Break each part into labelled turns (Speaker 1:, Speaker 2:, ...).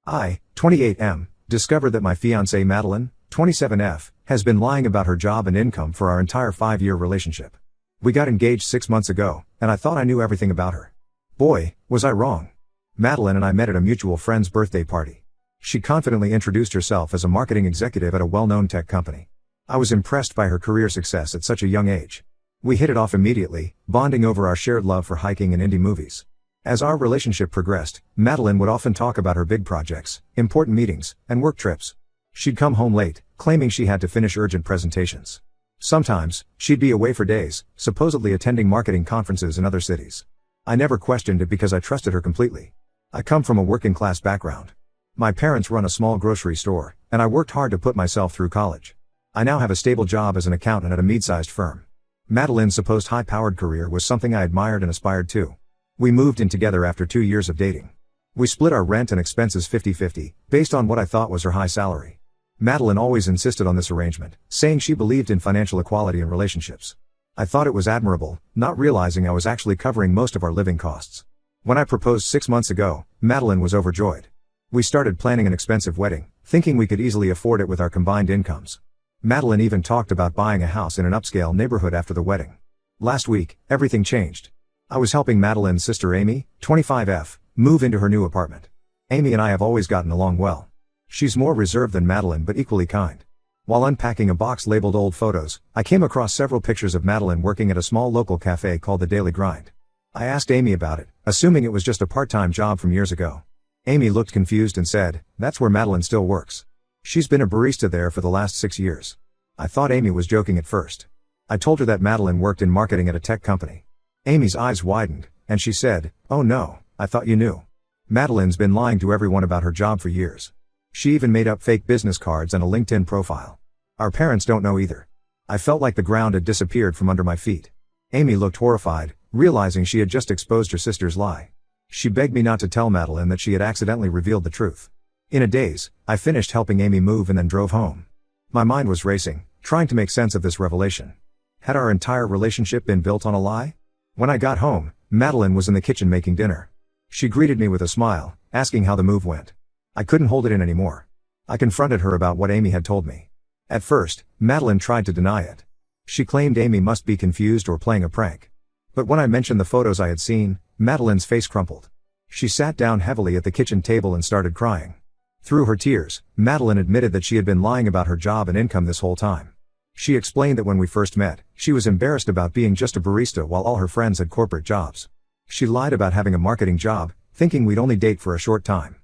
Speaker 1: I, 28M, discovered that my fiancée Madeline, 27F, has been lying about her job and income for our entire 5-year relationship. We got engaged 6 months ago, and I thought I knew everything about her. Boy, was I wrong. Madeline and I met at a mutual friend's birthday party. She confidently introduced herself as a marketing executive at a well-known tech company. I was impressed by her career success at such a young age. We hit it off immediately, bonding over our shared love for hiking and indie movies. As our relationship progressed, Madeline would often talk about her big projects, important meetings, and work trips. She'd come home late, claiming she had to finish urgent presentations. Sometimes, she'd be away for days, supposedly attending marketing conferences in other cities. I never questioned it because I trusted her completely. I come from a working-class background. My parents run a small grocery store, and I worked hard to put myself through college. I now have a stable job as an accountant at a mid-sized firm. Madeline's supposed high-powered career was something I admired and aspired to. We moved in together after 2 years of dating. We split our rent and expenses 50-50, based on what I thought was her high salary. Madeline always insisted on this arrangement, saying she believed in financial equality in relationships. I thought it was admirable, not realizing I was actually covering most of our living costs. When I proposed 6 months ago, Madeline was overjoyed. We started planning an expensive wedding, thinking we could easily afford it with our combined incomes. Madeline even talked about buying a house in an upscale neighborhood after the wedding. Last week, everything changed. I was helping Madeline's sister Amy, 25F, move into her new apartment. Amy and I have always gotten along well. She's more reserved than Madeline but equally kind. While unpacking a box labeled old photos, I came across several pictures of Madeline working at a small local cafe called The Daily Grind. I asked Amy about it, assuming it was just a part-time job from years ago. Amy looked confused and said, "That's where Madeline still works. She's been a barista there for the last 6 years." I thought Amy was joking at first. I told her that Madeline worked in marketing at a tech company. Amy's eyes widened, and she said, "Oh no, I thought you knew. Madeline's been lying to everyone about her job for years. She even made up fake business cards and a LinkedIn profile. Our parents don't know either." I felt like the ground had disappeared from under my feet. Amy looked horrified, realizing she had just exposed her sister's lie. She begged me not to tell Madeline that she had accidentally revealed the truth. In a daze, I finished helping Amy move and then drove home. My mind was racing, trying to make sense of this revelation. Had our entire relationship been built on a lie? When I got home, Madeline was in the kitchen making dinner. She greeted me with a smile, asking how the move went. I couldn't hold it in anymore. I confronted her about what Amy had told me. At first, Madeline tried to deny it. She claimed Amy must be confused or playing a prank. But when I mentioned the photos I had seen, Madeline's face crumpled. She sat down heavily at the kitchen table and started crying. Through her tears, Madeline admitted that she had been lying about her job and income this whole time. She explained that when we first met, she was embarrassed about being just a barista while all her friends had corporate jobs. She lied about having a marketing job, thinking we'd only date for a short time.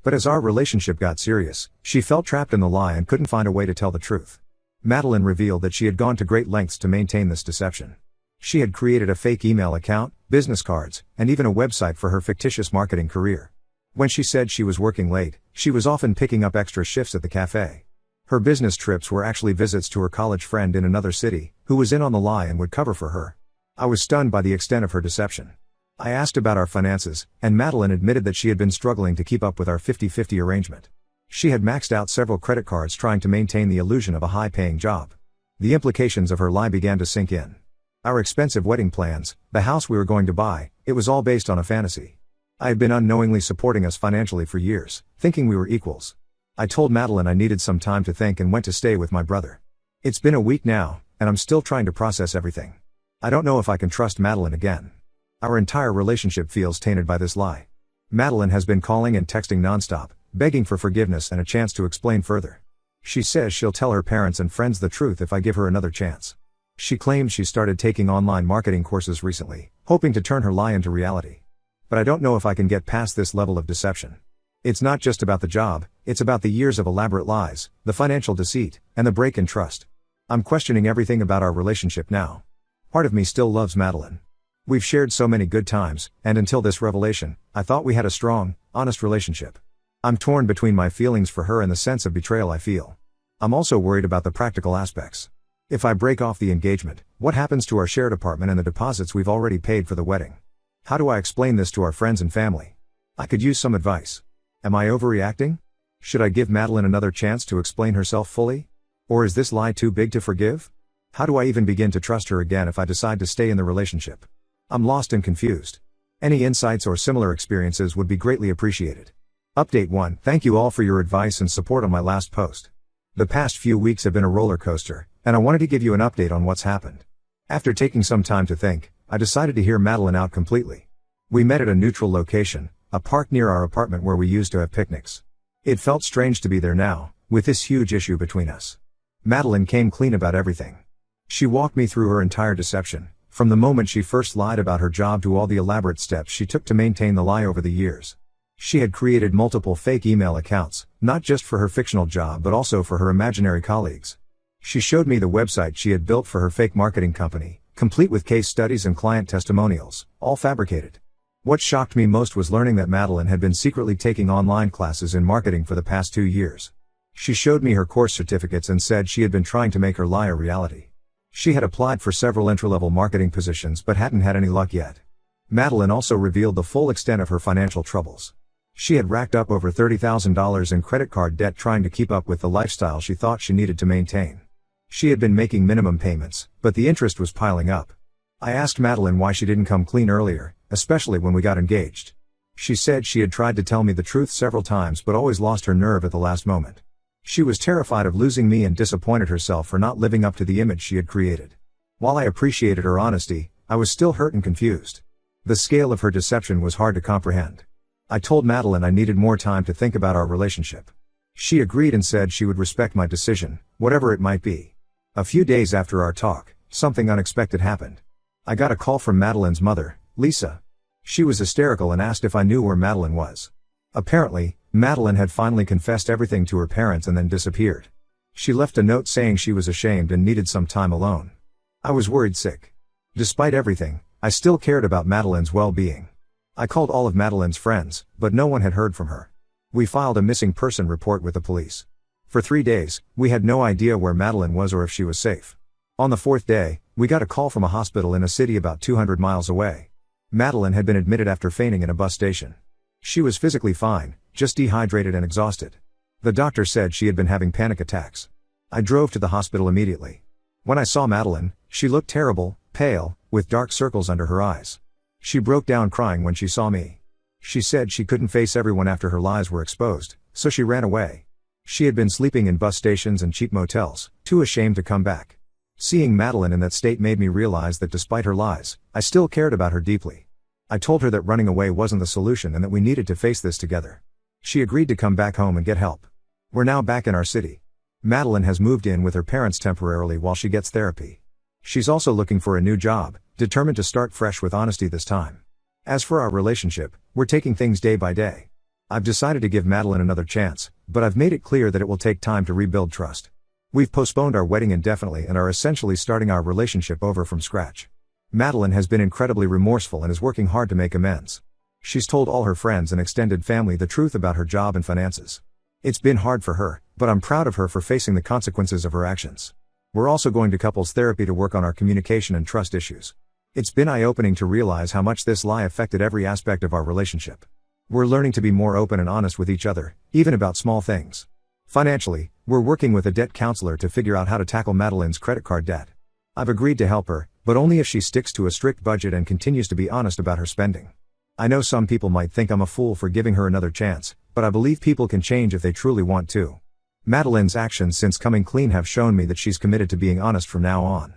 Speaker 1: But as our relationship got serious, she felt trapped in the lie and couldn't find a way to tell the truth. Madeline revealed that she had gone to great lengths to maintain this deception. She had created a fake email account, business cards, and even a website for her fictitious marketing career. When she said she was working late, she was often picking up extra shifts at the cafe. Her business trips were actually visits to her college friend in another city, who was in on the lie and would cover for her. I was stunned by the extent of her deception. I asked about our finances, and Madeline admitted that she had been struggling to keep up with our 50-50 arrangement. She had maxed out several credit cards trying to maintain the illusion of a high-paying job. The implications of her lie began to sink in. Our expensive wedding plans, the house we were going to buy, it was all based on a fantasy. I had been unknowingly supporting us financially for years, thinking we were equals. I told Madeline I needed some time to think and went to stay with my brother. It's been a week now, and I'm still trying to process everything. I don't know if I can trust Madeline again. Our entire relationship feels tainted by this lie. Madeline has been calling and texting nonstop, begging for forgiveness and a chance to explain further. She says she'll tell her parents and friends the truth if I give her another chance. She claims she started taking online marketing courses recently, hoping to turn her lie into reality. But I don't know if I can get past this level of deception. It's not just about the job, it's about the years of elaborate lies, the financial deceit, and the break in trust. I'm questioning everything about our relationship now. Part of me still loves Madeline. We've shared so many good times, and until this revelation, I thought we had a strong, honest relationship. I'm torn between my feelings for her and the sense of betrayal I feel. I'm also worried about the practical aspects. If I break off the engagement, what happens to our shared apartment and the deposits we've already paid for the wedding? How do I explain this to our friends and family? I could use some advice. Am I overreacting? Should I give Madeline another chance to explain herself fully? Or is this lie too big to forgive? How do I even begin to trust her again if I decide to stay in the relationship? I'm lost and confused. Any insights or similar experiences would be greatly appreciated. Update 1. Thank you all for your advice and support on my last post. The past few weeks have been a roller coaster, and I wanted to give you an update on what's happened. After taking some time to think, I decided to hear Madeline out completely. We met at a neutral location, a park near our apartment where we used to have picnics. It felt strange to be there now, with this huge issue between us. Madeline came clean about everything. She walked me through her entire deception, from the moment she first lied about her job to all the elaborate steps she took to maintain the lie over the years. She had created multiple fake email accounts, not just for her fictional job but also for her imaginary colleagues. She showed me the website she had built for her fake marketing company, complete with case studies and client testimonials, all fabricated. What shocked me most was learning that Madeline had been secretly taking online classes in marketing for the past 2 years. She showed me her course certificates and said she had been trying to make her lie a reality. She had applied for several entry-level marketing positions but hadn't had any luck yet. Madeline also revealed the full extent of her financial troubles. She had racked up over $30,000 in credit card debt trying to keep up with the lifestyle she thought she needed to maintain. She had been making minimum payments, but the interest was piling up. I asked Madeline why she didn't come clean earlier, especially when we got engaged. She said she had tried to tell me the truth several times but always lost her nerve at the last moment. She was terrified of losing me and disappointed herself for not living up to the image she had created. While I appreciated her honesty, I was still hurt and confused. The scale of her deception was hard to comprehend. I told Madeline I needed more time to think about our relationship. She agreed and said she would respect my decision, whatever it might be. A few days after our talk, something unexpected happened. I got a call from Madeline's mother, Lisa. She was hysterical and asked if I knew where Madeline was. Apparently, Madeline had finally confessed everything to her parents and then disappeared. She left a note saying she was ashamed and needed some time alone. I was worried sick. Despite everything, I still cared about Madeline's well-being. I called all of Madeline's friends, but no one had heard from her. We filed a missing person report with the police. For 3 days, we had no idea where Madeline was or if she was safe. On the 4th day, we got a call from a hospital in a city about 200 miles away. Madeline had been admitted after fainting in a bus station. She was physically fine, just dehydrated and exhausted. The doctor said she had been having panic attacks. I drove to the hospital immediately. When I saw Madeline, she looked terrible, pale, with dark circles under her eyes. She broke down crying when she saw me. She said she couldn't face everyone after her lies were exposed, so she ran away. She had been sleeping in bus stations and cheap motels, too ashamed to come back. Seeing Madeline in that state made me realize that despite her lies, I still cared about her deeply. I told her that running away wasn't the solution and that we needed to face this together. She agreed to come back home and get help. We're now back in our city. Madeline has moved in with her parents temporarily while she gets therapy. She's also looking for a new job, determined to start fresh with honesty this time. As for our relationship, we're taking things day by day. I've decided to give Madeline another chance, but I've made it clear that it will take time to rebuild trust. We've postponed our wedding indefinitely and are essentially starting our relationship over from scratch. Madeline has been incredibly remorseful and is working hard to make amends. She's told all her friends and extended family the truth about her job and finances. It's been hard for her, but I'm proud of her for facing the consequences of her actions. We're also going to couples therapy to work on our communication and trust issues. It's been eye-opening to realize how much this lie affected every aspect of our relationship. We're learning to be more open and honest with each other, even about small things. Financially, we're working with a debt counselor to figure out how to tackle Madeline's credit card debt. I've agreed to help her, but only if she sticks to a strict budget and continues to be honest about her spending. I know some people might think I'm a fool for giving her another chance, but I believe people can change if they truly want to. Madeline's actions since coming clean have shown me that she's committed to being honest from now on.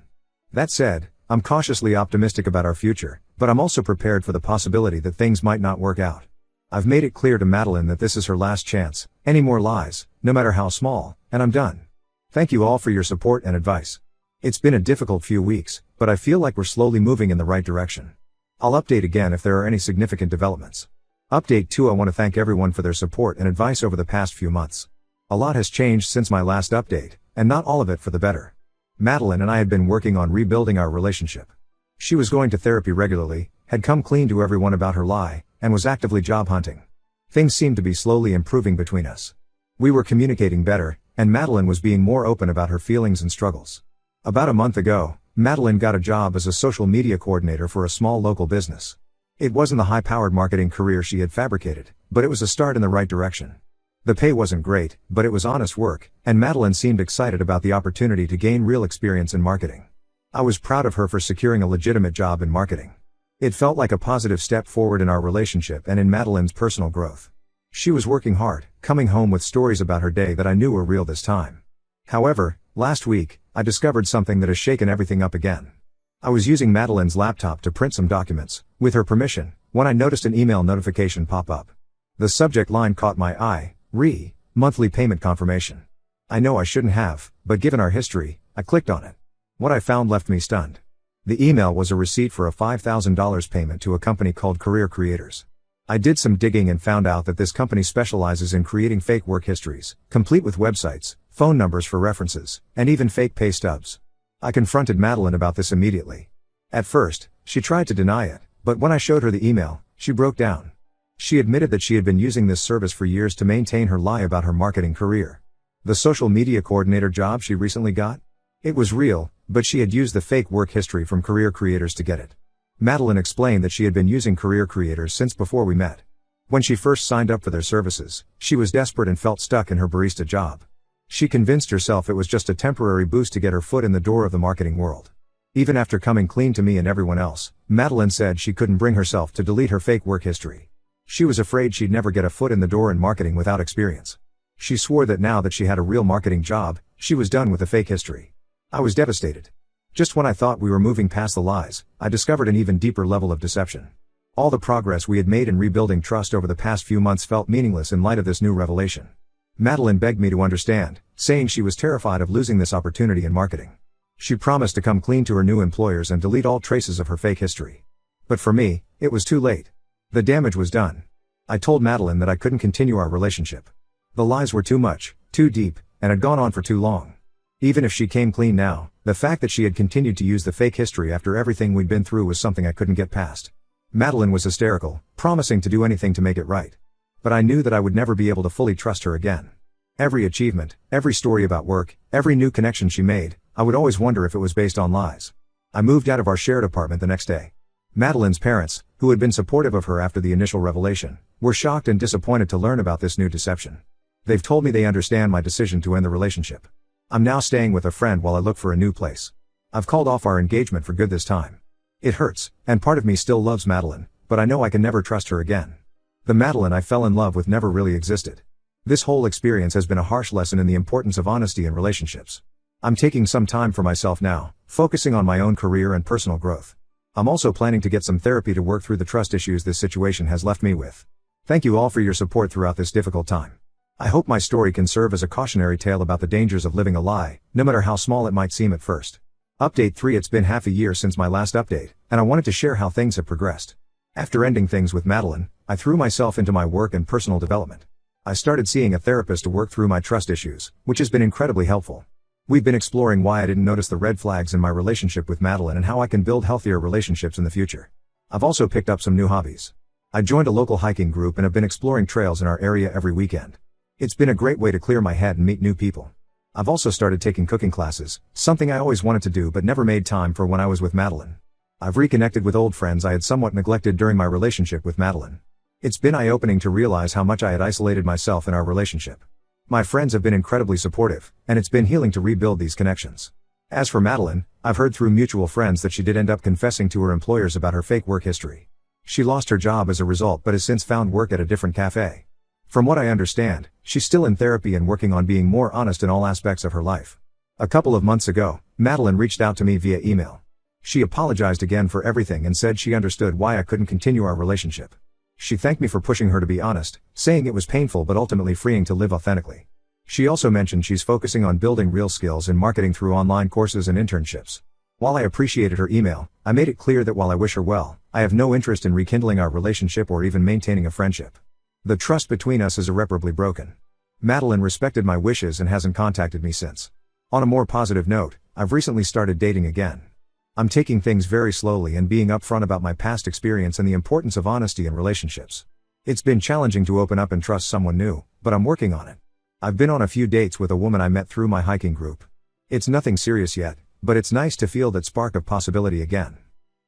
Speaker 1: That said, I'm cautiously optimistic about our future, but I'm also prepared for the possibility that things might not work out. I've made it clear to Madeline that this is her last chance. Any more lies, no matter how small, and I'm done. Thank you all for your support and advice. It's been a difficult few weeks, but I feel like we're slowly moving in the right direction. I'll update again if there are any significant developments. Update 2. I want to thank everyone for their support and advice over the past few months. A lot has changed since my last update, and not all of it for the better. Madeline and I had been working on rebuilding our relationship. She was going to therapy regularly, had come clean to everyone about her lie, and was actively job hunting. Things seemed to be slowly improving between us. We were communicating better, and Madeline was being more open about her feelings and struggles. About a month ago, Madeline got a job as a social media coordinator for a small local business. It wasn't the high-powered marketing career she had fabricated, but it was a start in the right direction. The pay wasn't great, but it was honest work, and Madeline seemed excited about the opportunity to gain real experience in marketing. I was proud of her for securing a legitimate job in marketing. It felt like a positive step forward in our relationship and in Madeline's personal growth. She was working hard, coming home with stories about her day that I knew were real this time. However, last week, I discovered something that has shaken everything up again. I was using Madeline's laptop to print some documents, with her permission, when I noticed an email notification pop up. The subject line caught my eye: monthly payment confirmation. I know I shouldn't have, but given our history, I clicked on it. What I found left me stunned. The email was a receipt for a $5,000 payment to a company called Career Creators. I did some digging and found out that this company specializes in creating fake work histories, complete with websites, phone numbers for references, and even fake pay stubs. I confronted Madeline about this immediately. At first, she tried to deny it, but when I showed her the email, she broke down. She admitted that she had been using this service for years to maintain her lie about her marketing career. The social media coordinator job she recently got? It was real, but she had used the fake work history from Career Creators to get it. Madeline explained that she had been using Career Creators since before we met. When she first signed up for their services, she was desperate and felt stuck in her barista job. She convinced herself it was just a temporary boost to get her foot in the door of the marketing world. Even after coming clean to me and everyone else, Madeline said she couldn't bring herself to delete her fake work history. She was afraid she'd never get a foot in the door in marketing without experience. She swore that now that she had a real marketing job, she was done with the fake history. I was devastated. Just when I thought we were moving past the lies, I discovered an even deeper level of deception. All the progress we had made in rebuilding trust over the past few months felt meaningless in light of this new revelation. Madeline begged me to understand, saying she was terrified of losing this opportunity in marketing. She promised to come clean to her new employers and delete all traces of her fake history. But for me, it was too late. The damage was done. I told Madeline that I couldn't continue our relationship. The lies were too much, too deep, and had gone on for too long. Even if she came clean now, the fact that she had continued to use the fake history after everything we'd been through was something I couldn't get past. Madeline was hysterical, promising to do anything to make it right. But I knew that I would never be able to fully trust her again. Every achievement, every story about work, every new connection she made, I would always wonder if it was based on lies. I moved out of our shared apartment the next day. Madeline's parents, who had been supportive of her after the initial revelation, were shocked and disappointed to learn about this new deception. They've told me they understand my decision to end the relationship. I'm now staying with a friend while I look for a new place. I've called off our engagement for good this time. It hurts, and part of me still loves Madeline, but I know I can never trust her again. The Madeline I fell in love with never really existed. This whole experience has been a harsh lesson in the importance of honesty in relationships. I'm taking some time for myself now, focusing on my own career and personal growth. I'm also planning to get some therapy to work through the trust issues this situation has left me with. Thank you all for your support throughout this difficult time. I hope my story can serve as a cautionary tale about the dangers of living a lie, no matter how small it might seem at first. Update 3: It's been half a year since my last update, and I wanted to share how things have progressed. After ending things with Madeline, I threw myself into my work and personal development. I started seeing a therapist to work through my trust issues, which has been incredibly helpful. We've been exploring why I didn't notice the red flags in my relationship with Madeline and how I can build healthier relationships in the future. I've also picked up some new hobbies. I joined a local hiking group and have been exploring trails in our area every weekend. It's been a great way to clear my head and meet new people. I've also started taking cooking classes, something I always wanted to do but never made time for when I was with Madeline. I've reconnected with old friends I had somewhat neglected during my relationship with Madeline. It's been eye-opening to realize how much I had isolated myself in our relationship. My friends have been incredibly supportive, and it's been healing to rebuild these connections. As for Madeline, I've heard through mutual friends that she did end up confessing to her employers about her fake work history. She lost her job as a result but has since found work at a different cafe. From what I understand, she's still in therapy and working on being more honest in all aspects of her life. A couple of months ago, Madeline reached out to me via email. She apologized again for everything and said she understood why I couldn't continue our relationship. She thanked me for pushing her to be honest, saying it was painful but ultimately freeing to live authentically. She also mentioned she's focusing on building real skills in marketing through online courses and internships. While I appreciated her email, I made it clear that while I wish her well, I have no interest in rekindling our relationship or even maintaining a friendship. The trust between us is irreparably broken. Madeline respected my wishes and hasn't contacted me since. On a more positive note, I've recently started dating again. I'm taking things very slowly and being upfront about my past experience and the importance of honesty in relationships. It's been challenging to open up and trust someone new, but I'm working on it. I've been on a few dates with a woman I met through my hiking group. It's nothing serious yet, but it's nice to feel that spark of possibility again.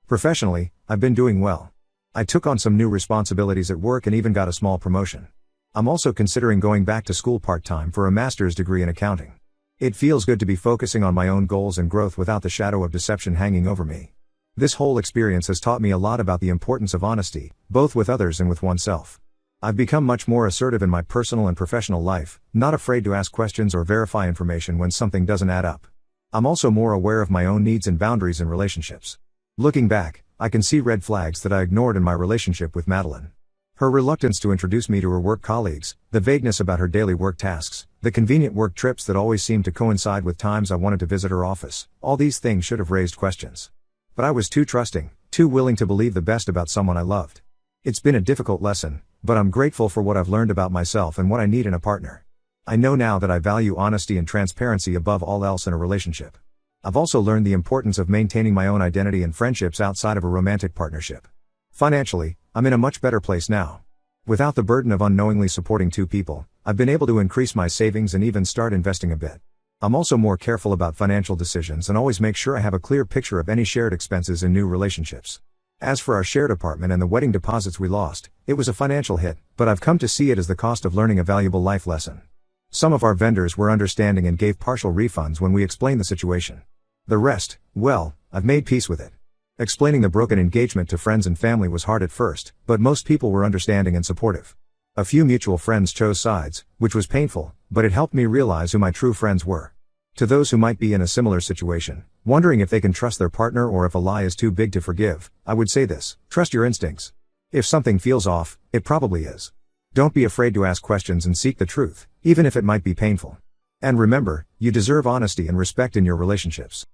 Speaker 1: Professionally, I've been doing well. I took on some new responsibilities at work and even got a small promotion. I'm also considering going back to school part-time for a master's degree in accounting. It feels good to be focusing on my own goals and growth without the shadow of deception hanging over me. This whole experience has taught me a lot about the importance of honesty, both with others and with oneself. I've become much more assertive in my personal and professional life, not afraid to ask questions or verify information when something doesn't add up. I'm also more aware of my own needs and boundaries in relationships. Looking back, I can see red flags that I ignored in my relationship with Madeline. Her reluctance to introduce me to her work colleagues, the vagueness about her daily work tasks, the convenient work trips that always seemed to coincide with times I wanted to visit her office, all these things should have raised questions. But I was too trusting, too willing to believe the best about someone I loved. It's been a difficult lesson, but I'm grateful for what I've learned about myself and what I need in a partner. I know now that I value honesty and transparency above all else in a relationship. I've also learned the importance of maintaining my own identity and friendships outside of a romantic partnership. Financially, I'm in a much better place now. Without the burden of unknowingly supporting two people, I've been able to increase my savings and even start investing a bit. I'm also more careful about financial decisions and always make sure I have a clear picture of any shared expenses in new relationships. As for our shared apartment and the wedding deposits we lost, it was a financial hit, but I've come to see it as the cost of learning a valuable life lesson. Some of our vendors were understanding and gave partial refunds when we explained the situation. The rest, well, I've made peace with it. Explaining the broken engagement to friends and family was hard at first, but most people were understanding and supportive. A few mutual friends chose sides, which was painful, but it helped me realize who my true friends were. To those who might be in a similar situation, wondering if they can trust their partner or if a lie is too big to forgive, I would say this: trust your instincts. If something feels off, it probably is. Don't be afraid to ask questions and seek the truth, even if it might be painful. And remember, you deserve honesty and respect in your relationships.